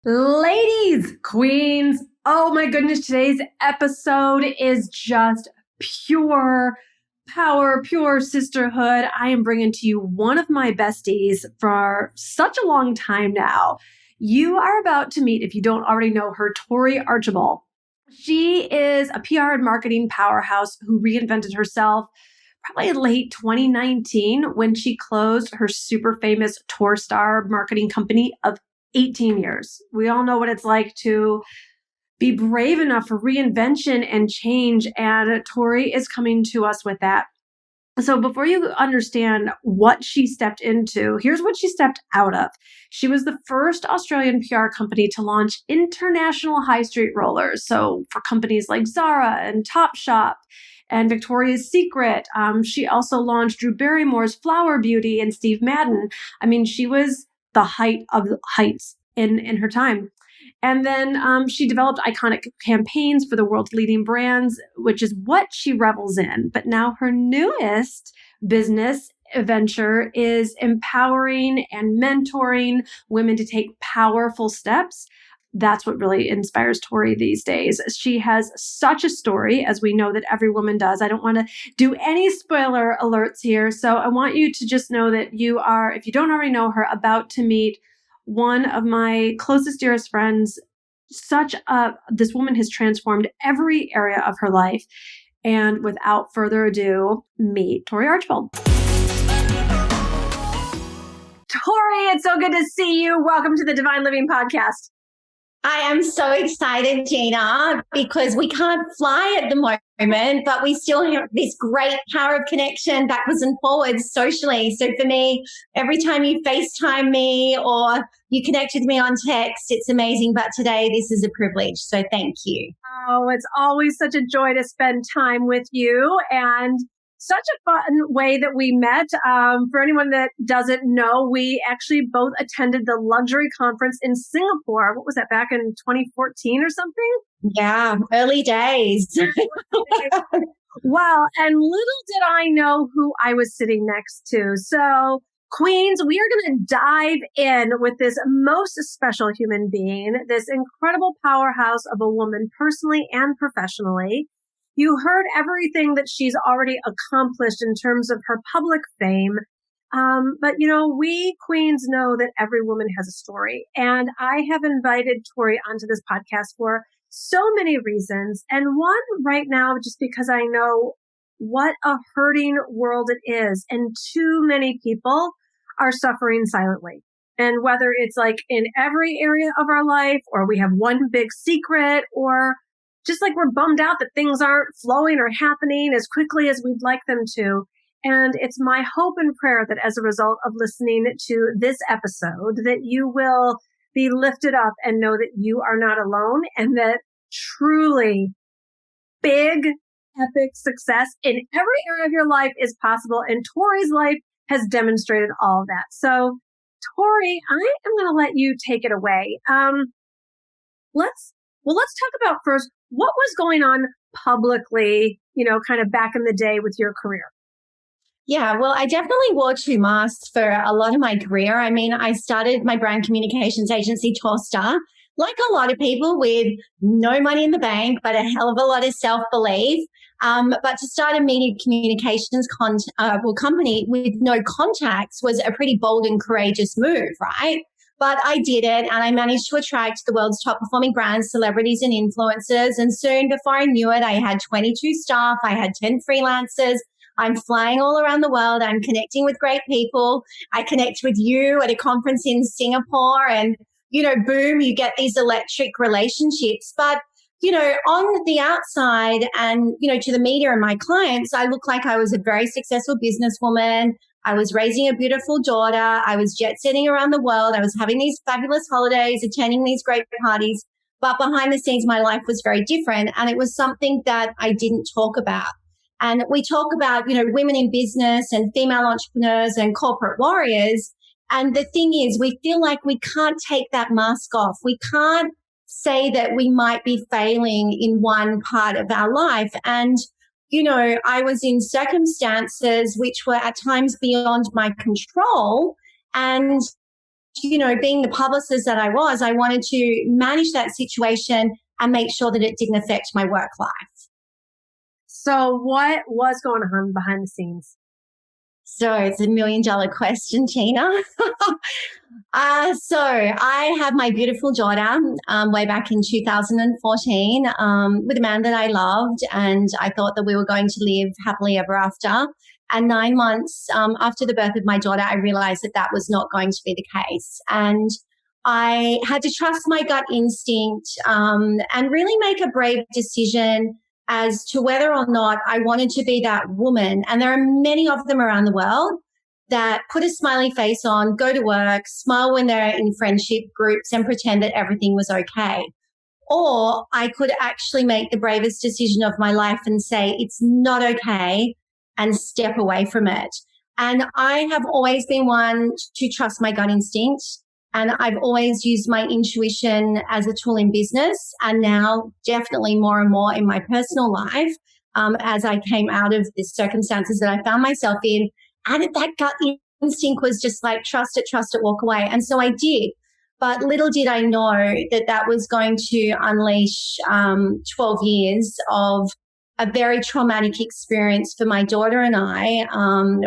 Ladies, queens, oh my goodness, today's episode is just pure power, pure sisterhood. I am bringing to you one of my besties for such a long time now. You are about to meet, if you don't already know her, Tory Archbold. She is a PR and marketing powerhouse who reinvented herself probably in late 2019 when she closed her super famous Torstar marketing company of 18 years. We all know what it's like to be brave enough for reinvention and change, and Tory is coming to us with that. So before you understand what she stepped into, here's what she stepped out of. She was the first Australian PR company to launch international high street rollers. So for companies like Zara and Topshop and Victoria's Secret. She also launched Drew Barrymore's Flower Beauty and Steve Madden. I mean, she was the height of the heights in her time. And then she developed iconic campaigns for the world's leading brands, which is what she revels in. But now her newest business venture is empowering and mentoring women to take powerful steps. That's what really inspires Tory these days. She has such a story, as we know that every woman does. I don't want to do any spoiler alerts here. So I want you to just know that you are, if you don't already know her, about to meet one of my closest, dearest friends. This woman has transformed every area of her life. And without further ado, meet Tory Archbold. Tory, it's so good to see you. Welcome to the Divine Living Podcast. I am so excited, Gina, because we can't fly at the moment, but we still have this great power of connection backwards and forwards socially. So for me, every time you FaceTime me or you connect with me on text, it's amazing. But today, this is a privilege. So thank you. Oh, it's always such a joy to spend time with you, and such a fun way that we met. For anyone that doesn't know, we actually both attended the luxury conference in Singapore. What was that, back in 2014 or something? Yeah, early days. Well, and little did I know who I was sitting next to. So, Queens, we are going to dive in with this most special human being, this incredible powerhouse of a woman, personally and professionally. You heard everything that she's already accomplished in terms of her public fame. But, we queens know that every woman has a story. And I have invited Tory onto this podcast for so many reasons. And one right now, just because I know what a hurting world it is. And too many people are suffering silently. And whether it's like in every area of our life, or we have one big secret, or just like we're bummed out that things aren't flowing or happening as quickly as we'd like them to. And it's my hope and prayer that as a result of listening to this episode, that you will be lifted up and know that you are not alone, and that truly big, epic success in every area of your life is possible. And Tory's life has demonstrated all of that. So, Tory, I am going to let you take it away. Let's talk about first, what was going on publicly, kind of back in the day with your career? Yeah, well, I definitely wore two masks for a lot of my career. I mean, I started my brand communications agency, Torstar, like a lot of people, with no money in the bank, but a hell of a lot of self-belief. But to start a media communications company with no contacts was a pretty bold and courageous move, right? But I did it, and I managed to attract the world's top performing brands, celebrities, and influencers. And soon, before I knew it, I had 22 staff. I had 10 freelancers. I'm flying all around the world. I'm connecting with great people. I connect with you at a conference in Singapore, and, boom, you get these electric relationships. But, on the outside and, to the media and my clients, I look like I was a very successful businesswoman. I was raising a beautiful daughter. I was jet setting around the world. I was having these fabulous holidays, attending these great parties. But behind the scenes, my life was very different. And it was something that I didn't talk about. And we talk about, women in business and female entrepreneurs and corporate warriors. And the thing is, we feel like we can't take that mask off. We can't say that we might be failing in one part of our life. And I was in circumstances which were at times beyond my control. And being the publicist that I was, I wanted to manage that situation and make sure that it didn't affect my work life. So what was going on behind the scenes? So it's $1 million question, Gina. So I had my beautiful daughter way back in 2014 with a man that I loved, and I thought that we were going to live happily ever after. And 9 months after the birth of my daughter, I realized that that was not going to be the case. And I had to trust my gut instinct and really make a brave decision as to whether or not I wanted to be that woman. And there are many of them around the world that put a smiley face on, go to work, smile when they're in friendship groups and pretend that everything was okay. Or I could actually make the bravest decision of my life and say, it's not okay, and step away from it. And I have always been one to trust my gut instinct. And I've always used my intuition as a tool in business, and now definitely more and more in my personal life as I came out of the circumstances that I found myself in. And that gut instinct was just like, trust it, walk away. And so I did. But little did I know that that was going to unleash 12 years of a very traumatic experience for my daughter and I,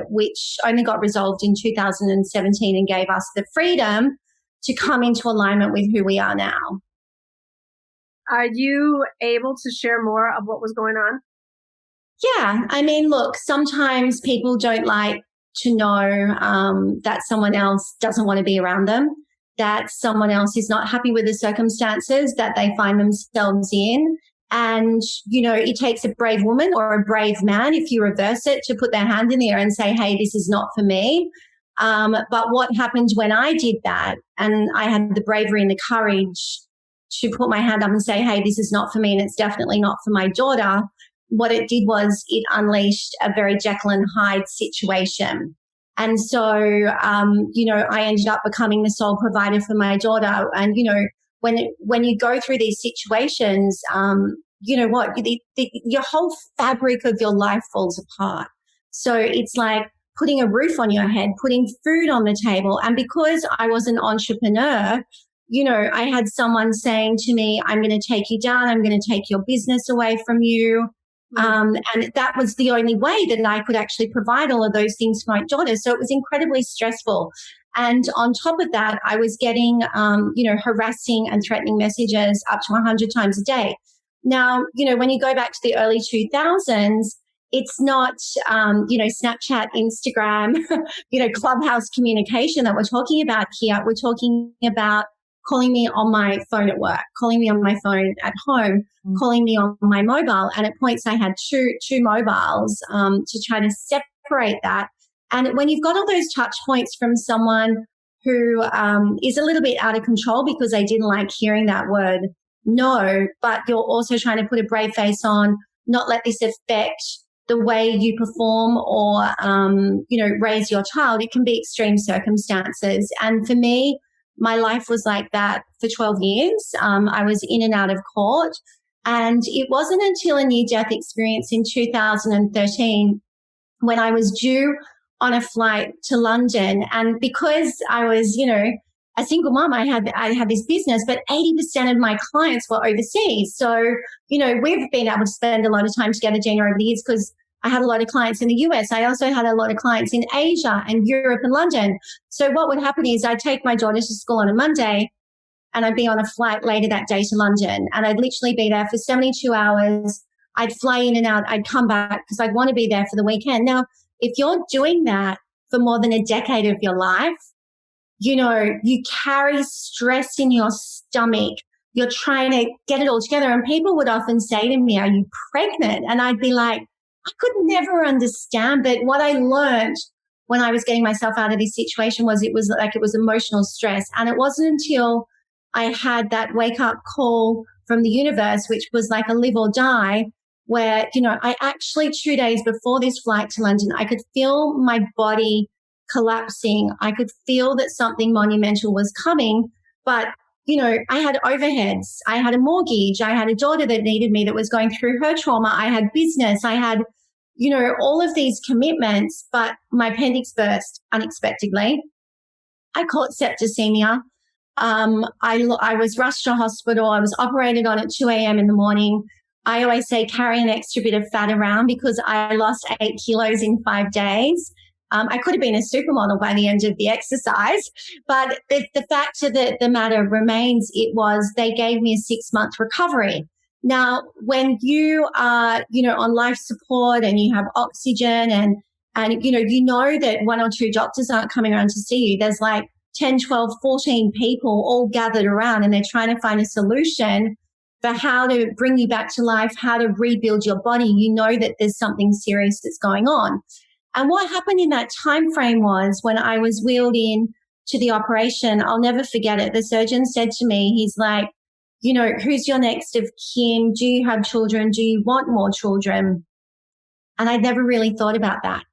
which only got resolved in 2017 and gave us the freedom to come into alignment with who we are now. Are you able to share more of what was going on? Yeah. I mean, look, sometimes people don't like to know that someone else doesn't want to be around them, that someone else is not happy with the circumstances that they find themselves in. And, it takes a brave woman or a brave man, if you reverse it, to put their hand in the air and say, hey, this is not for me. But what happened when I did that, and I had the bravery and the courage to put my hand up and say, hey, this is not for me and it's definitely not for my daughter, what it did was it unleashed a very Jekyll and Hyde situation. And so, I ended up becoming the sole provider for my daughter. And, when you go through these situations, your whole fabric of your life falls apart. So it's like putting a roof on your head, putting food on the table. And because I was an entrepreneur, I had someone saying to me, I'm going to take you down. I'm going to take your business away from you. And that was the only way that I could actually provide all of those things for my daughter. So it was incredibly stressful. And on top of that, I was getting, harassing and threatening messages up to 100 times a day. Now, when you go back to the early 2000s, it's not, Snapchat, Instagram, Clubhouse communication that we're talking about here. We're talking about calling me on my phone at work, calling me on my phone at home, calling me on my mobile. And at points I had two mobiles to try to separate that. And when you've got all those touch points from someone who is a little bit out of control because they didn't like hearing that word no, but you're also trying to put a brave face on, not let this affect the way you perform or, raise your child, it can be extreme circumstances. And for me, my life was like that for 12 years. I was in and out of court. And it wasn't until a near-death experience in 2013 when I was due on a flight to London. And because I was, a single mom, I had this business, but 80% of my clients were overseas. So, we've been able to spend a lot of time together, Gina, over the years because I had a lot of clients in the US. I also had a lot of clients in Asia and Europe and London. So what would happen is I'd take my daughter to school on a Monday and I'd be on a flight later that day to London. And I'd literally be there for 72 hours. I'd fly in and out. I'd come back because I'd want to be there for the weekend. Now, if you're doing that for more than a decade of your life, you carry stress in your stomach. You're trying to get it all together. And people would often say to me, are you pregnant? And I'd be like, I could never understand. But what I learned when I was getting myself out of this situation was it was emotional stress. And it wasn't until I had that wake up call from the universe, which was like a live or die, where, I actually 2 days before this flight to London, I could feel my body collapsing. I could feel that something monumental was coming, but I had overheads. I had a mortgage. I had a daughter that needed me that was going through her trauma. I had business. I had, all of these commitments, but my appendix burst unexpectedly. I call it septicemia. I was rushed to hospital. I was operated on at 2 a.m. in the morning. I always say carry an extra bit of fat around because I lost 8 kilos in 5 days. I could have been a supermodel by the end of the exercise, but the fact of the matter remains, they gave me a 6-month recovery. Now, when you are, on life support and you have oxygen and you know that 1 or 2 doctors aren't coming around to see you, there's like 10, 12, 14 people all gathered around and they're trying to find a solution for how to bring you back to life, how to rebuild your body. You know that there's something serious that's going on. And what happened in that time frame was when I was wheeled in to the operation, I'll never forget it. The surgeon said to me, he's like, who's your next of kin? Do you have children? Do you want more children? And I'd never really thought about that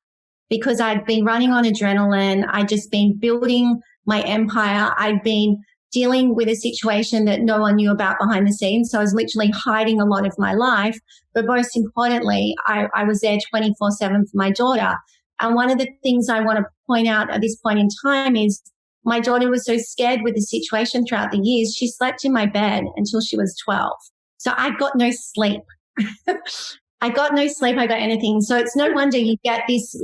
because I'd been running on adrenaline. I'd just been building my empire. I'd been dealing with a situation that no one knew about behind the scenes. So I was literally hiding a lot of my life. But most importantly, I was there 24/7 for my daughter. And one of the things I want to point out at this point in time is my daughter was so scared with the situation throughout the years. She slept in my bed until she was 12. So I got no sleep. I got no sleep. I got anything. So it's no wonder you get this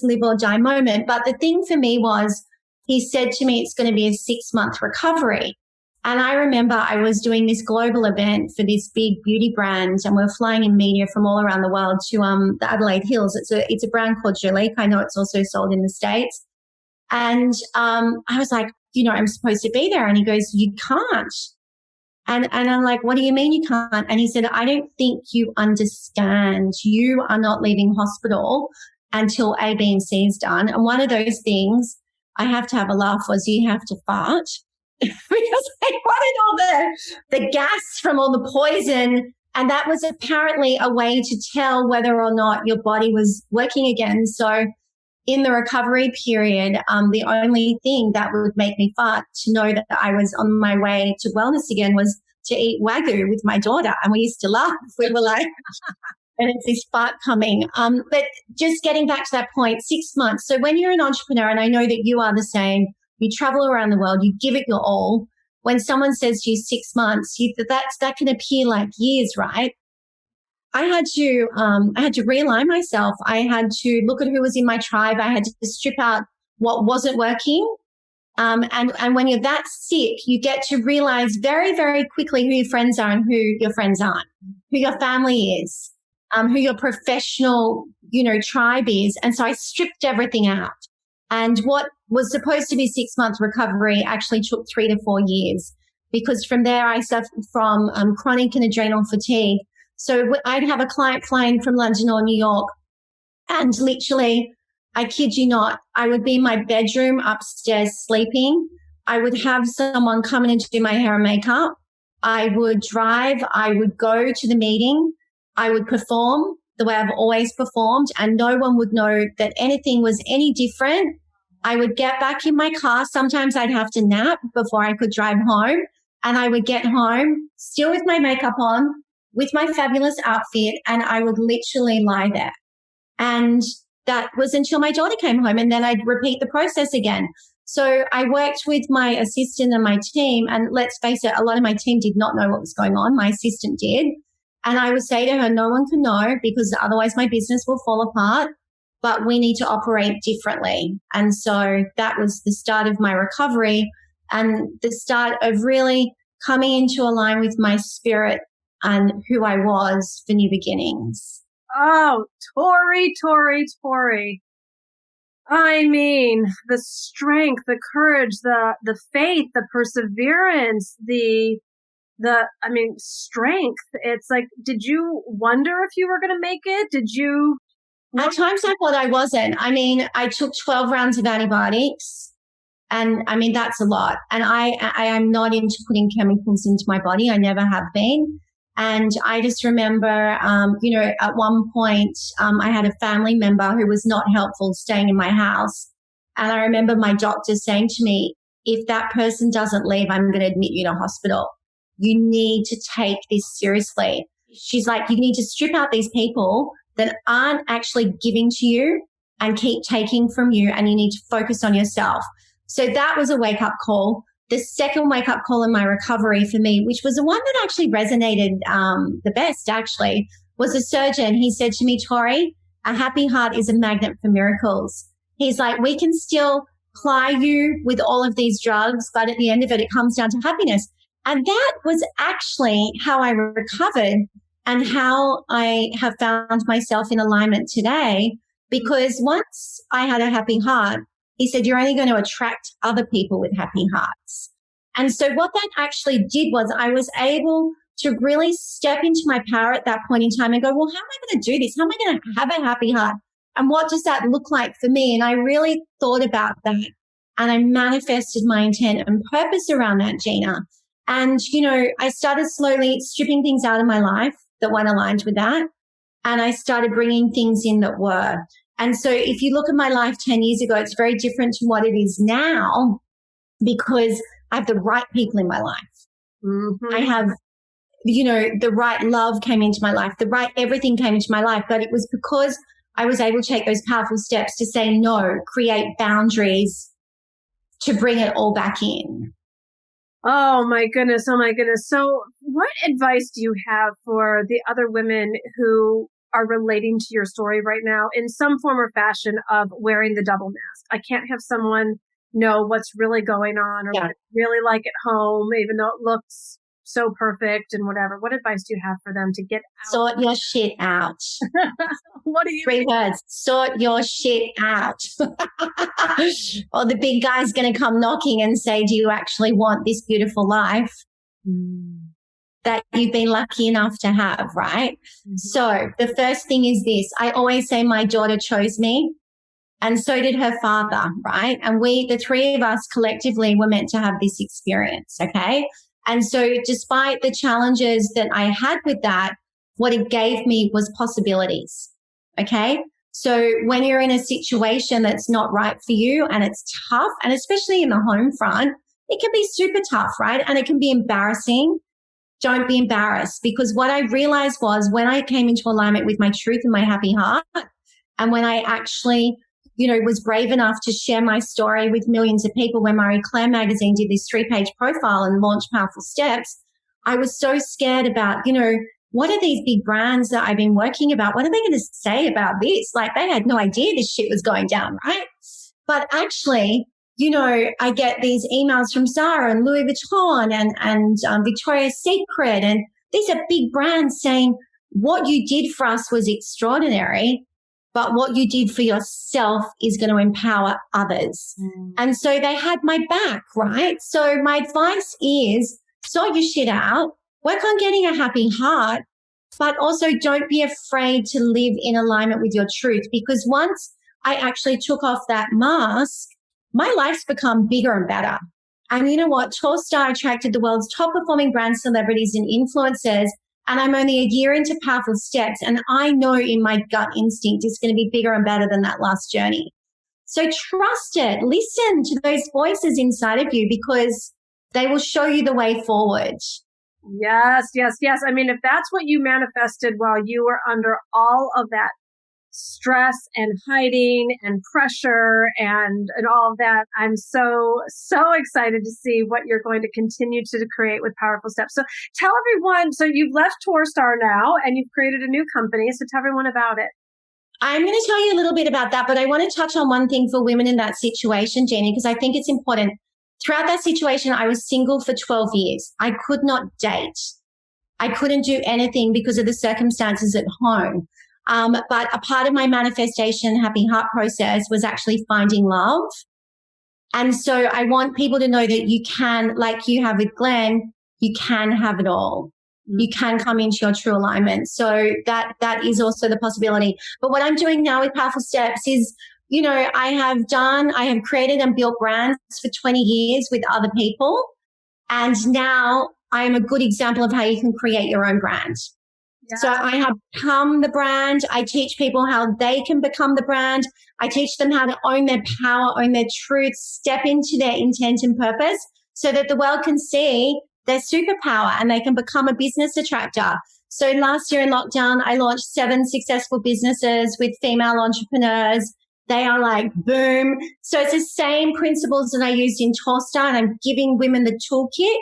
live or die moment. But the thing for me was, he said to me, it's going to be a 6-month recovery. And I remember I was doing this global event for this big beauty brand, and we're flying in media from all around the world to the Adelaide Hills. It's a brand called Jolique. I know it's also sold in the States. And I was like, I'm supposed to be there. And he goes, you can't. And I'm like, what do you mean you can't? And he said, I don't think you understand. You are not leaving hospital until A, B, and C is done. And one of those things, I have to have a laugh, was you have to fart because I wanted all the gas from all the poison. And that was apparently a way to tell whether or not your body was working again. So in the recovery period, the only thing that would make me fart to know that I was on my way to wellness again was to eat Wagyu with my daughter. And we used to laugh. We were like, and it's this fart coming. But just getting back to that point, 6 months. So when you're an entrepreneur, and I know that you are the same, you travel around the world, you give it your all. When someone says to you 6 months, that can appear like years, right? I had to realign myself. I had to look at who was in my tribe. I had to strip out what wasn't working. And when you're that sick, you get to realize very, very quickly who your friends are and who your friends aren't, who your family is, who your professional, tribe is. And so I stripped everything out. And what was supposed to be 6-month recovery actually took 3 to 4 years, because from there I suffered from chronic and adrenal fatigue. So I'd have a client flying from London or New York, and literally, I kid you not, I would be in my bedroom upstairs sleeping. I would have someone come in and do my hair and makeup. I would drive. I would go to the meeting. I would perform the way I've always performed, and no one would know that anything was any different. I would get back in my car. Sometimes I'd have to nap before I could drive home, and I would get home still with my makeup on, with my fabulous outfit, and I would literally lie there. And that was until my daughter came home, and then I'd repeat the process again. So I worked with my assistant and my team, and let's face it, a lot of my team did not know what was going on. My assistant did. And I would say to her, no one can know because otherwise my business will fall apart, but we need to operate differently. And so that was the start of my recovery and the start of really coming into line with my spirit and who I was for new beginnings. Oh, Tory. I mean, the strength, the courage, the faith, the perseverance, strength. It's like, did you wonder if you were going to make it? Did you? At times I thought I wasn't. I mean, I took 12 rounds of antibiotics, and I mean, that's a lot. And I am not into putting chemicals into my body. I never have been. And I just remember, at one point, I had a family member who was not helpful staying in my house. And I remember my doctor saying to me, if that person doesn't leave, I'm going to admit you to hospital. You need to take this seriously. She's like, you need to strip out these people that aren't actually giving to you and keep taking from you. And you need to focus on yourself. So that was a wake-up call. The second wake-up call in my recovery for me, which was the one that actually resonated the best, actually, was a surgeon. He said to me, Tory, a happy heart is a magnet for miracles. He's like, we can still ply you with all of these drugs, but at the end of it, it comes down to happiness. And that was actually how I recovered and how I have found myself in alignment today. Because once I had a happy heart, he said, you're only going to attract other people with happy hearts. And so what that actually did was I was able to really step into my power at that point in time and go, well, how am I going to do this? How am I going to have a happy heart? And what does that look like for me? And I really thought about that and I manifested my intent and purpose around that, Gina. And, you know, I started slowly stripping things out of my life that weren't aligned with that. And I started bringing things in that were. And so if you look at my life 10 years ago, it's very different to what it is now because I have the right people in my life. Mm-hmm. I have, you know, the right love came into my life, the right everything came into my life. But it was because I was able to take those powerful steps to say no, create boundaries to bring it all back in. Oh my goodness. Oh my goodness. So what advice do you have for the other women who are relating to your story right now in some form or fashion of wearing the double mask? I can't have someone know what's really going on or what it's really like at home, even though it looks so perfect and whatever. What advice do you have for them to get out? Sort your shit out. What do you 3 words. Sort your shit out. Or the big guy's going to come knocking and say, do you actually want this beautiful life that you've been lucky enough to have, right? Mm-hmm. So the first thing is this. I always say my daughter chose me and so did her father, right? And we, the 3 of us collectively were meant to have this experience, okay? And so despite the challenges that I had with that, what it gave me was possibilities, okay? So when you're in a situation that's not right for you and it's tough, and especially in the home front, it can be super tough, right? And it can be embarrassing. Don't be embarrassed, because what I realized was when I came into alignment with my truth and my happy heart, and when I actually, you know, was brave enough to share my story with millions of people, when Marie Claire magazine did this 3-page profile and launched Powerful Steps, I was so scared about, you know, what are these big brands that I've been working about? What are they going to say about this? Like they had no idea this shit was going down, right? But actually, you know, I get these emails from Zara and Louis Vitton and Victoria's Secret. And these are big brands saying what you did for us was extraordinary, but what you did for yourself is going to empower others. And so they had my back, right? So my advice is sort your shit out, work on getting a happy heart, but also don't be afraid to live in alignment with your truth, because once I actually took off that mask, my life's become bigger and better. And you know what? Torstar attracted the world's top performing brand celebrities and influencers. And I'm only a year into Powerful Steps. And I know in my gut instinct it's going to be bigger and better than that last journey. So trust it. Listen to those voices inside of you because they will show you the way forward. Yes, yes, yes. I mean, if that's what you manifested while you were under all of that stress and hiding and pressure and all of that, I'm so excited to see what you're going to continue to create with Powerful Steps. So tell everyone, so you've left Torstar now and you've created a new company. So tell everyone about it. I'm going to tell you a little bit about that, but I want to touch on one thing for women in that situation, Jenny, because I think it's important. Throughout that situation, I was single for 12 years. I could not date. I couldn't do anything because of the circumstances at home. But a part of my manifestation happy heart process was actually finding love. And so I want people to know that you can, like you have with Glenn, you can have it all. You can come into your true alignment. So that is also the possibility. But what I'm doing now with Powerful Steps is, you know, I have created and built brands for 20 years with other people. And now I am a good example of how you can create your own brand. Yeah. So I have become the brand. I teach people how they can become the brand. I teach them how to own their power, own their truth, step into their intent and purpose so that the world can see their superpower and they can become a business attractor. So last year in lockdown, I launched 7 successful businesses with female entrepreneurs. they are like, boom. So it's the same principles that I used in Torstar, and I'm giving women the toolkit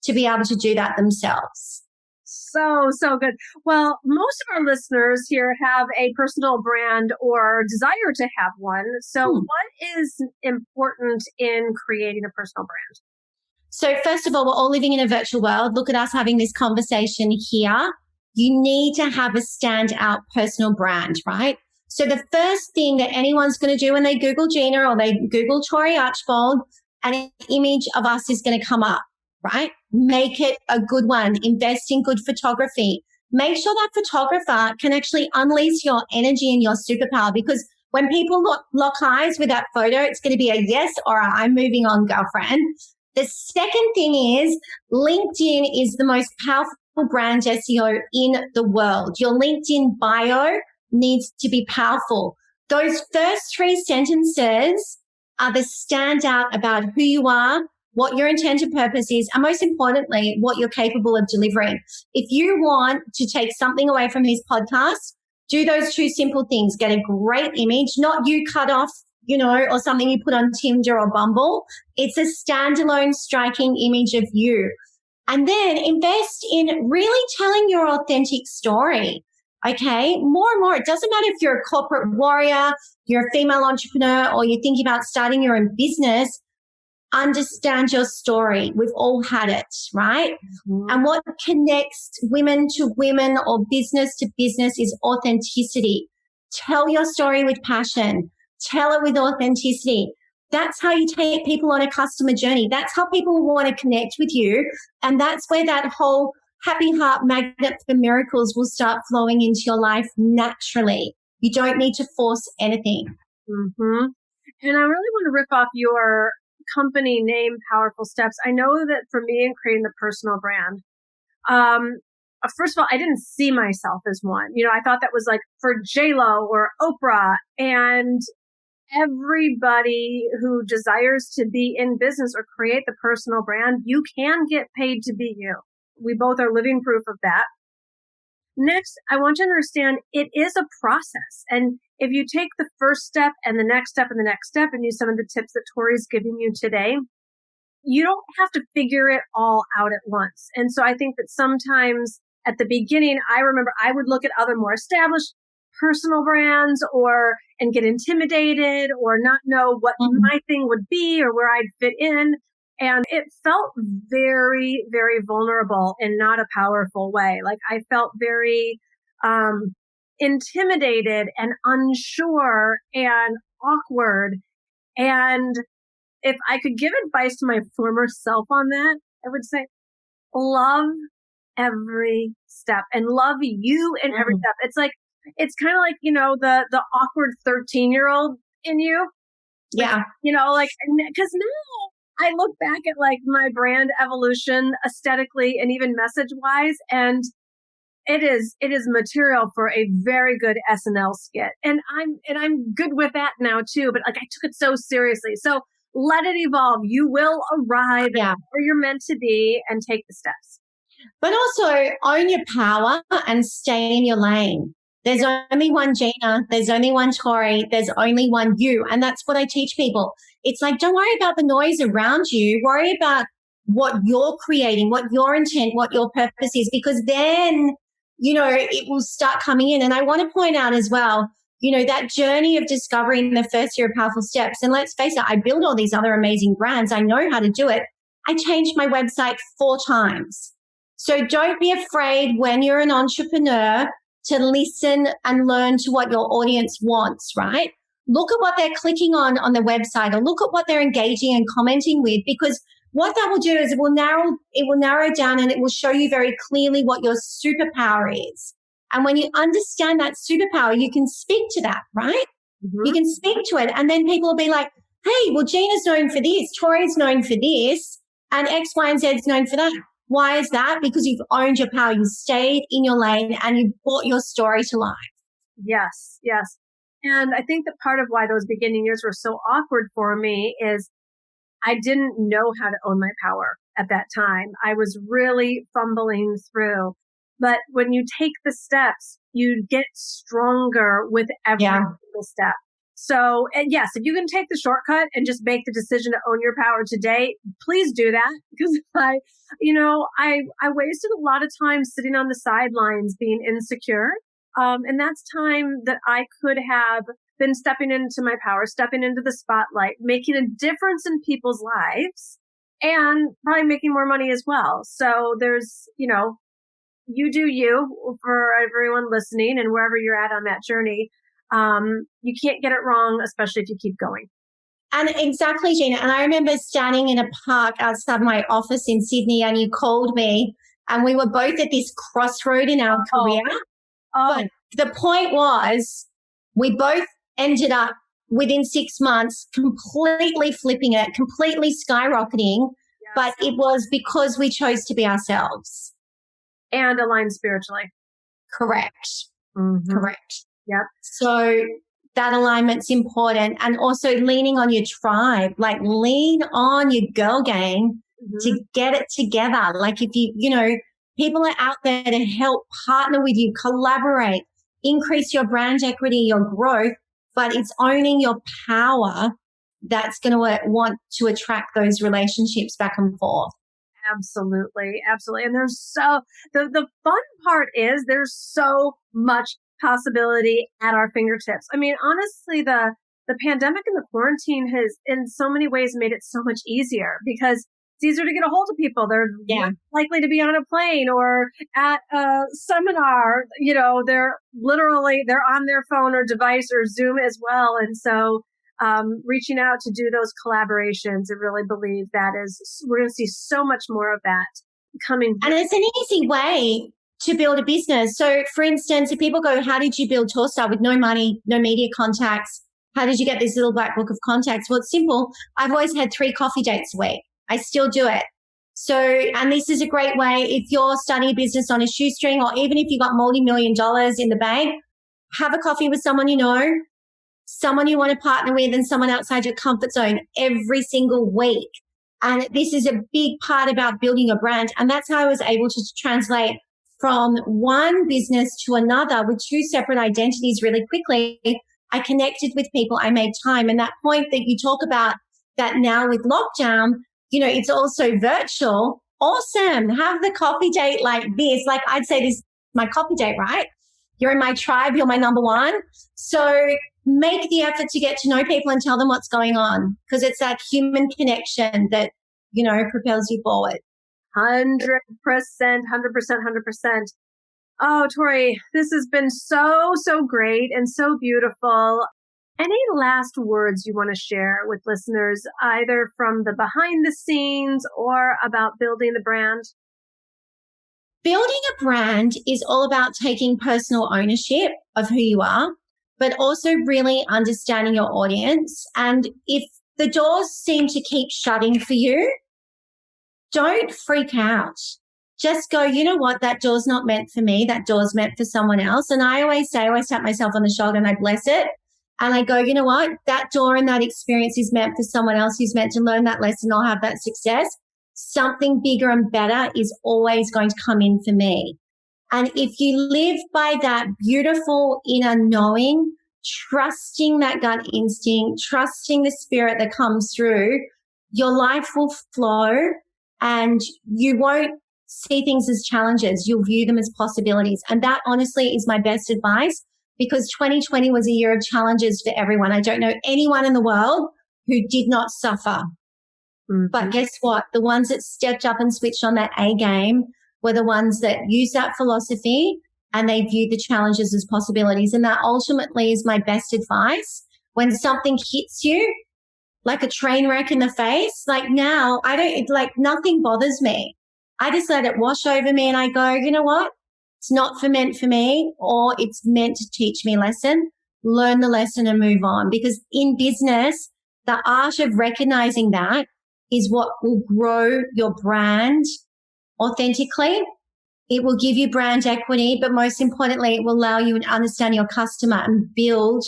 to be able to do that themselves. So good. Well, most of our listeners here have a personal brand or desire to have one. So what is important in creating a personal brand? So first of all, we're all living in a virtual world. Look at us having this conversation here. You need to have a standout personal brand, right? So the first thing that anyone's going to do when they Google Gina or they Google Tory Archbold, an image of us is going to come up, right? Make it a good one. Invest in good photography. Make sure that photographer can actually unleash your energy and your superpower, because when people lock eyes with that photo, it's going to be a yes or a I'm moving on, girlfriend. The second thing is LinkedIn is the most powerful brand SEO in the world. Your LinkedIn bio needs to be powerful. Those first 3 sentences are the standout about who you are, what your intended purpose is, and most importantly, what you're capable of delivering. If you want to take something away from this podcast, do those 2 simple things. Get a great image, not you cut off, or something you put on Tinder or Bumble. It's a standalone striking image of you. And then invest in really telling your authentic story. Okay. More and more. It doesn't matter if you're a corporate warrior, you're a female entrepreneur, or you're thinking about starting your own business. Understand your story. We've all had it, right? Mm-hmm. And what connects women to women or business to business is authenticity. Tell your story with passion. Tell it with authenticity. That's how you take people on a customer journey. That's how people want to connect with you. And that's where that whole happy heart magnet for miracles will start flowing into your life naturally. You don't need to force anything. Mm-hmm. And I really want to rip off your company name, Powerful Steps. I know that for me in creating the personal brand, first of all, I didn't see myself as one. I thought that was like for J-Lo or Oprah, and everybody who desires to be in business or create the personal brand, you can get paid to be you. We both are living proof of that. Next, I want you to understand it is a process. And if you take the first step and the next step and the next step and use some of the tips that Tori's giving you today, you don't have to figure it all out at once. And so I think that sometimes at the beginning, I remember I would look at other more established personal brands and get intimidated or not know what my thing would be or where I'd fit in. And it felt very, very vulnerable in not a powerful way. Like I felt very intimidated and unsure and awkward. And if I could give advice to my former self on that, I would say, love every step and love you in every step. It's kind of like, the awkward 13-year-old in you. Yeah. Because now I look back at like my brand evolution aesthetically and even message wise, and it is material for a very good SNL skit. And I'm good with that now too, but like I took it so seriously. So let it evolve. You will arrive where you're meant to be and take the steps. But also own your power and stay in your lane. There's only one Gina. There's only one Tory. There's only one you. And that's what I teach people. It's like, don't worry about the noise around you. Worry about what you're creating, what your intent, what your purpose is, because then, it will start coming in. And I want to point out as well, that journey of discovering the first year of Powerful Steps. And let's face it, I build all these other amazing brands. I know how to do it. I changed my website 4 times. So don't be afraid when you're an entrepreneur to listen and learn to what your audience wants, right? Look at what they're clicking on the website, or look at what they're engaging and commenting with, because what that will do is it will narrow down and it will show you very clearly what your superpower is. And when you understand that superpower, you can speak to that, right? Mm-hmm. You can speak to it. And then people will be like, hey, well, Gina's known for this, Tori's known for this, and X, Y, and Z is known for that. Why is that? Because you've owned your power. You stayed in your lane and you brought your story to life. Yes, yes. And I think that part of why those beginning years were so awkward for me is I didn't know how to own my power at that time. I was really fumbling through. But when you take the steps, you get stronger with every single step. So, and yes, if you can take the shortcut and just make the decision to own your power today, please do that. Because I wasted a lot of time sitting on the sidelines being insecure. And that's time that I could have been stepping into my power, stepping into the spotlight, making a difference in people's lives, and probably making more money as well. So there's, you do you for everyone listening and wherever you're at on that journey. You can't get it wrong, especially if you keep going. And exactly, Gina. And I remember standing in a park outside my office in Sydney, and you called me, and we were both at this crossroad in our career. But the point was, we both ended up within 6 months completely flipping it, completely skyrocketing. Yes. But it was because we chose to be ourselves. And aligned spiritually. Correct. Mm-hmm. Correct. Yep. So that alignment's important. And also leaning on your tribe, like lean on your girl gang to get it together. Like if people are out there to help partner with you, collaborate, increase your brand equity, your growth, but it's owning your power that's going to want to attract those relationships back and forth. Absolutely. Absolutely. And the fun part is there's so much possibility at our fingertips. I mean, honestly, the pandemic and the quarantine has in so many ways made it so much easier because it's easier to get a hold of people. They're likely to be on a plane or at a seminar. They're on their phone or device or Zoom as well. And so reaching out to do those collaborations, I really believe we're going to see so much more of that coming. And it's an easy way to build a business. So for instance, if people go, how did you build Torstar with no money, no media contacts? How did you get this little black book of contacts? Well, it's simple. I've always had 3 coffee dates a week. I still do it. So, and this is a great way if you're starting a business on a shoestring, or even if you got multi-million dollars in the bank, have a coffee with someone someone you want to partner with, and someone outside your comfort zone every single week. And this is a big part about building a brand. And that's how I was able to translate from one business to another with 2 separate identities really quickly. I connected with people. I made time. And that point that you talk about that now with lockdown, it's also virtual. Awesome. Have the coffee date like this. Like I'd say this is my coffee date, right? You're in my tribe. You're my number one. So make the effort to get to know people and tell them what's going on, because it's that human connection that, propels you forward. 100%, 100%. Oh, Tory, this has been so, so great and so beautiful. Any last words you want to share with listeners, either from the behind the scenes or about building the brand? Building a brand is all about taking personal ownership of who you are, but also really understanding your audience. And if the doors seem to keep shutting for you, don't freak out. Just go, you know what? That door's not meant for me. That door's meant for someone else. And I always tap myself on the shoulder and I bless it. And I go, you know what? That door and that experience is meant for someone else who's meant to learn that lesson or have that success. Something bigger and better is always going to come in for me. And if you live by that beautiful inner knowing, trusting that gut instinct, trusting the spirit that comes through, your life will flow and you won't see things as challenges. You'll view them as possibilities. And that honestly is my best advice, because 2020 was a year of challenges for everyone. I don't know anyone in the world who did not suffer. Mm-hmm. But guess what? The ones that stepped up and switched on that A game were the ones that used that philosophy and they viewed the challenges as possibilities. And that ultimately is my best advice. When something hits you like a train wreck in the face, like now nothing bothers me. I just let it wash over me and I go, you know what? It's not meant for me, or it's meant to teach me a lesson. Learn the lesson and move on. Because in business, the art of recognizing that is what will grow your brand authentically. It will give you brand equity, but most importantly, it will allow you to understand your customer and build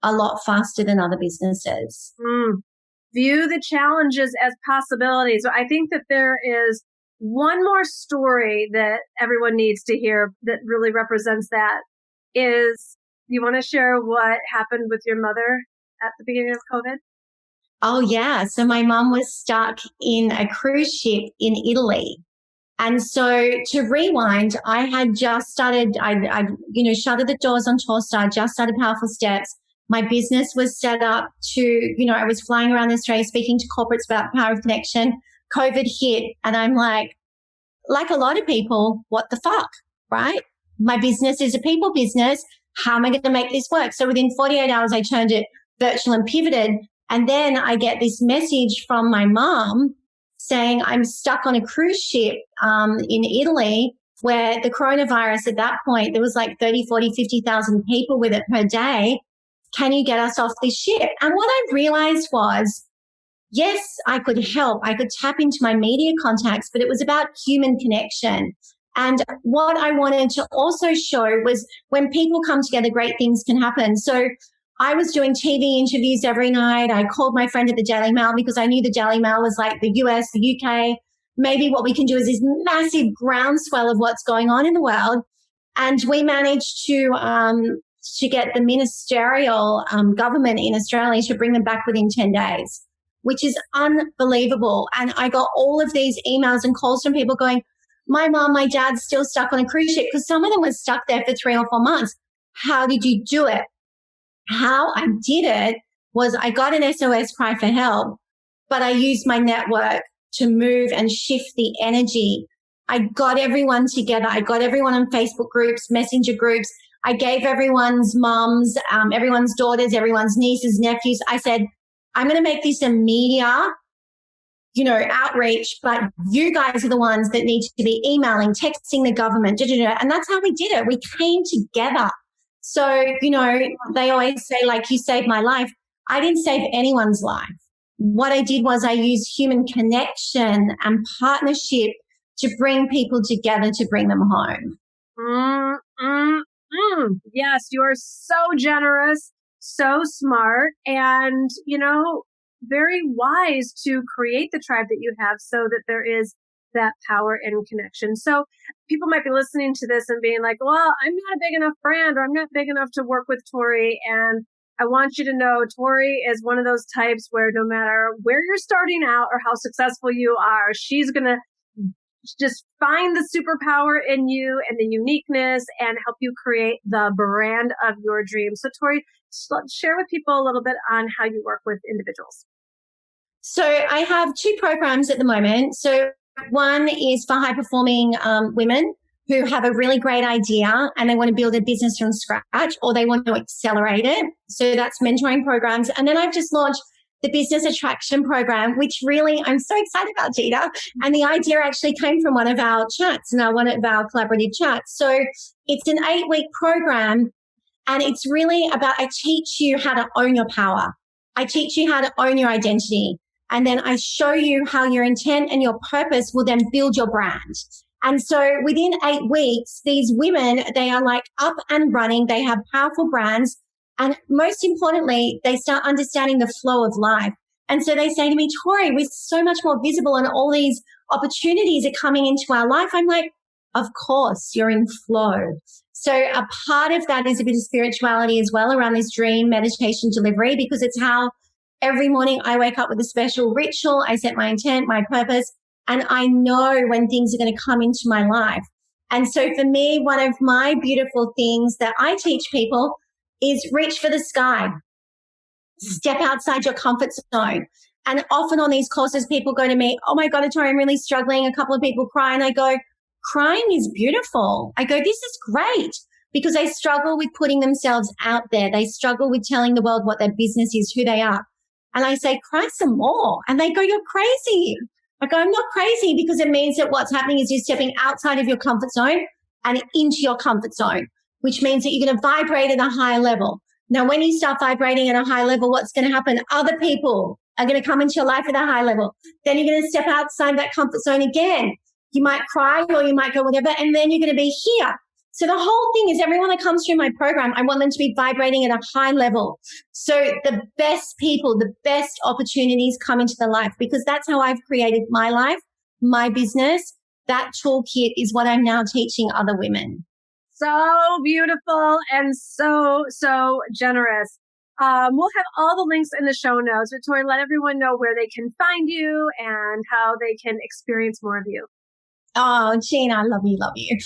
a lot faster than other businesses. View the challenges as possibilities. I think that there is one more story that everyone needs to hear that really represents that. Is, you want to share what happened with your mother at the beginning of COVID? Oh, yeah. So my mum was stuck in a cruise ship in Italy. And so to rewind, I had just started, I shuttered the doors on Torstar, just started Powerful Steps. My business was set up to, I was flying around Australia speaking to corporates about power of connection. COVID hit and I'm like a lot of people, what the fuck, right? My business is a people business. How am I going to make this work? So within 48 hours, I turned it virtual and pivoted. And then I get this message from my mom saying I'm stuck on a cruise ship in Italy where the coronavirus at that point, there was like 30, 40, 50,000 people with it per day. Can you get us off this ship? And what I realized was, yes, I could help. I could tap into my media contacts, but it was about human connection. And what I wanted to also show was when people come together, great things can happen. So I was doing TV interviews every night. I called my friend at the Daily Mail because I knew the Daily Mail was like the US, the UK. Maybe what we can do is this massive groundswell of what's going on in the world. And we managed to get the ministerial government in Australia to bring them back within 10 days, which is unbelievable. And I got all of these emails and calls from people going, my mom, my dad's still stuck on a cruise ship, because some of them were stuck there for 3 or 4 months. How did you do it? How I did it was I got an SOS cry for help, but I used my network to move and shift the energy. I got everyone together. I got everyone on Facebook groups, messenger groups. I gave everyone's moms, everyone's daughters, everyone's nieces, nephews. I said, I'm going to make this a media, outreach, but you guys are the ones that need to be emailing, texting the government, and that's how we did it. We came together. So, they always say, like, you saved my life. I didn't save anyone's life. What I did was I used human connection and partnership to bring people together to bring them home. Yes, you are so generous, so smart, and, very wise to create the tribe that you have so that there is that power and connection. So people might be listening to this and being like, well, I'm not a big enough brand, or I'm not big enough to work with Tory. And I want you to know Tory is one of those types where no matter where you're starting out or how successful you are, she's going to just find the superpower in you and the uniqueness and help you create the brand of your dreams. So Tory, share with people a little bit on how you work with individuals. So I have 2 programs at the moment. So one is for high-performing women who have a really great idea and they want to build a business from scratch, or they want to accelerate it. So that's mentoring programs. And then I've just launched the Business Attraction Program, which really I'm so excited about, Gina. And the idea actually came from one of our chats, one of our collaborative chats. So it's an 8-week program, and it's really about, I teach you how to own your power. I teach you how to own your identity. And then I show you how your intent and your purpose will then build your brand. And so within 8 weeks, these women, they are like up and running. They have powerful brands. And most importantly, they start understanding the flow of life. And so they say to me, Tory, we're so much more visible and all these opportunities are coming into our life. I'm like, of course, you're in flow. So a part of that is a bit of spirituality as well around this dream meditation delivery, because it's how every morning I wake up with a special ritual. I set my intent, my purpose, and I know when things are going to come into my life. And so for me, one of my beautiful things that I teach people is reach for the sky. Step outside your comfort zone. And often on these courses, people go to me, oh my God, Tory, I'm really struggling. A couple of people cry, and I go, crying is beautiful. I go, this is great, because they struggle with putting themselves out there. They struggle with telling the world what their business is, who they are. And I say, cry some more. And they go, you're crazy. I go, I'm not crazy, because it means that what's happening is you're stepping outside of your comfort zone and into your comfort zone, which means that you're going to vibrate at a higher level. Now, when you start vibrating at a high level, what's going to happen? Other people are going to come into your life at a high level. Then you're going to step outside that comfort zone again. You might cry or you might go whatever, and then you're going to be here. So the whole thing is everyone that comes through my program, I want them to be vibrating at a high level. So the best people, the best opportunities come into their life, because that's how I've created my life, my business. That toolkit is what I'm now teaching other women. So beautiful and so generous. We'll have all the links in the show notes. Victoria, let everyone know where they can find you and how they can experience more of you. Oh, Gina, I love you, love you.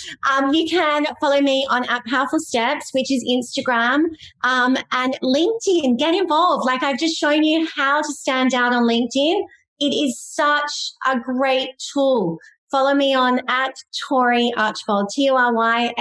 You can follow me on at Powerful Steps, which is Instagram, and LinkedIn. Get involved. Like I've just shown you how to stand out on LinkedIn. It is such a great tool. Follow me on at Tory Archbold, ToryArchbold.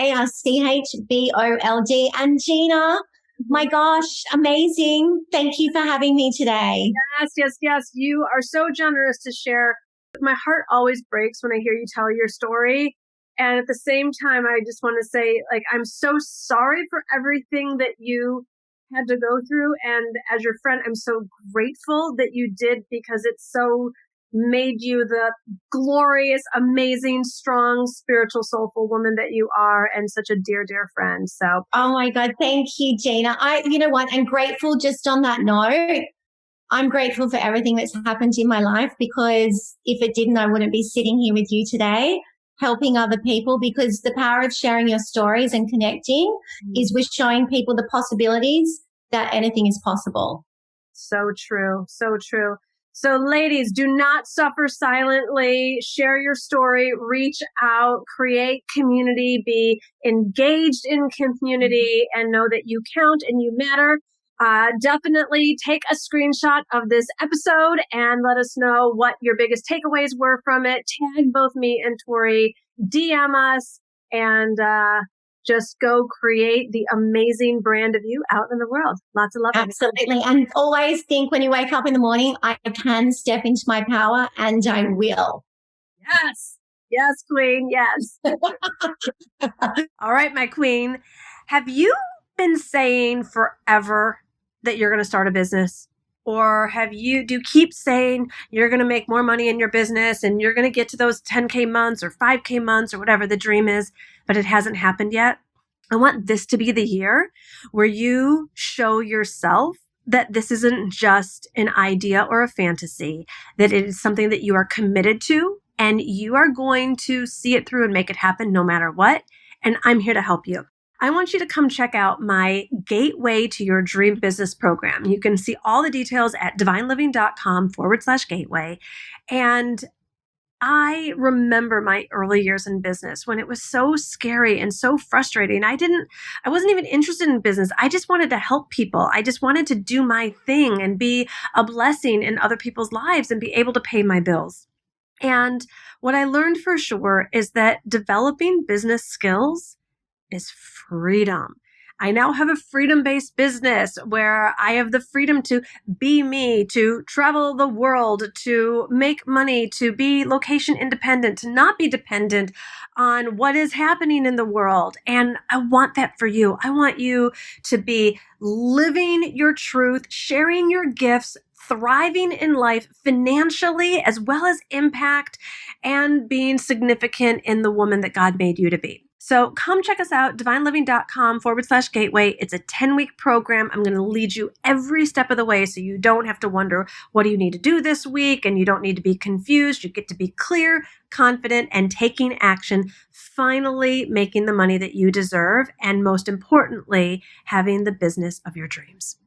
And Gina, my gosh, amazing. Thank you for having me today. Yes. You are so generous to share. My heart always breaks when I hear you tell your story. And at the same time, I just want to say, like, I'm so sorry for everything that you had to go through. And as your friend, I'm so grateful that you did, because it's so made you the glorious, amazing, strong, spiritual, soulful woman that you are, and such a dear, dear friend. So, oh my God, thank you, Gina. You know what? I'm grateful just on that note. I'm grateful for everything that's happened in my life, because if it didn't, I wouldn't be sitting here with you today, helping other people, because the power of sharing your stories and connecting is with showing people the possibilities that anything is possible. So true. So true. So ladies, do not suffer silently. Share your story, reach out, create community, be engaged in community, and know that you count and you matter. Definitely take a screenshot of this episode and let us know what your biggest takeaways were from it. Tag both me and Tory, DM us, and just go create the amazing brand of you out in the world. Lots of love. Absolutely. And always think when you wake up in the morning, I can step into my power, and I will. Yes, queen. Yes. All right, my queen. Have you been saying forever that you're going to start a business? Or do you keep saying you're going to make more money in your business and you're going to get to those 10K months or 5K months or whatever the dream is, but it hasn't happened yet? I want this to be the year where you show yourself that this isn't just an idea or a fantasy, that it is something that you are committed to, and you are going to see it through and make it happen no matter what. And I'm here to help you. I want you to come check out my Gateway to Your Dream Business program. You can see all the details at divineliving.com/gateway. And I remember my early years in business when it was so scary and so frustrating. I wasn't even interested in business. I just wanted to help people. I just wanted to do my thing and be a blessing in other people's lives and be able to pay my bills. And what I learned for sure is that developing business skills is freedom. I now have a freedom-based business where I have the freedom to be me, to travel the world, to make money, to be location independent, to not be dependent on what is happening in the world. And I want that for you. I want you to be living your truth, sharing your gifts, thriving in life financially, as well as impact, and being significant in the woman that God made you to be. So come check us out, divineliving.com/gateway. It's a 10-week program. I'm going to lead you every step of the way so you don't have to wonder, what do you need to do this week? And you don't need to be confused. You get to be clear, confident, and taking action, finally making the money that you deserve, and most importantly, having the business of your dreams.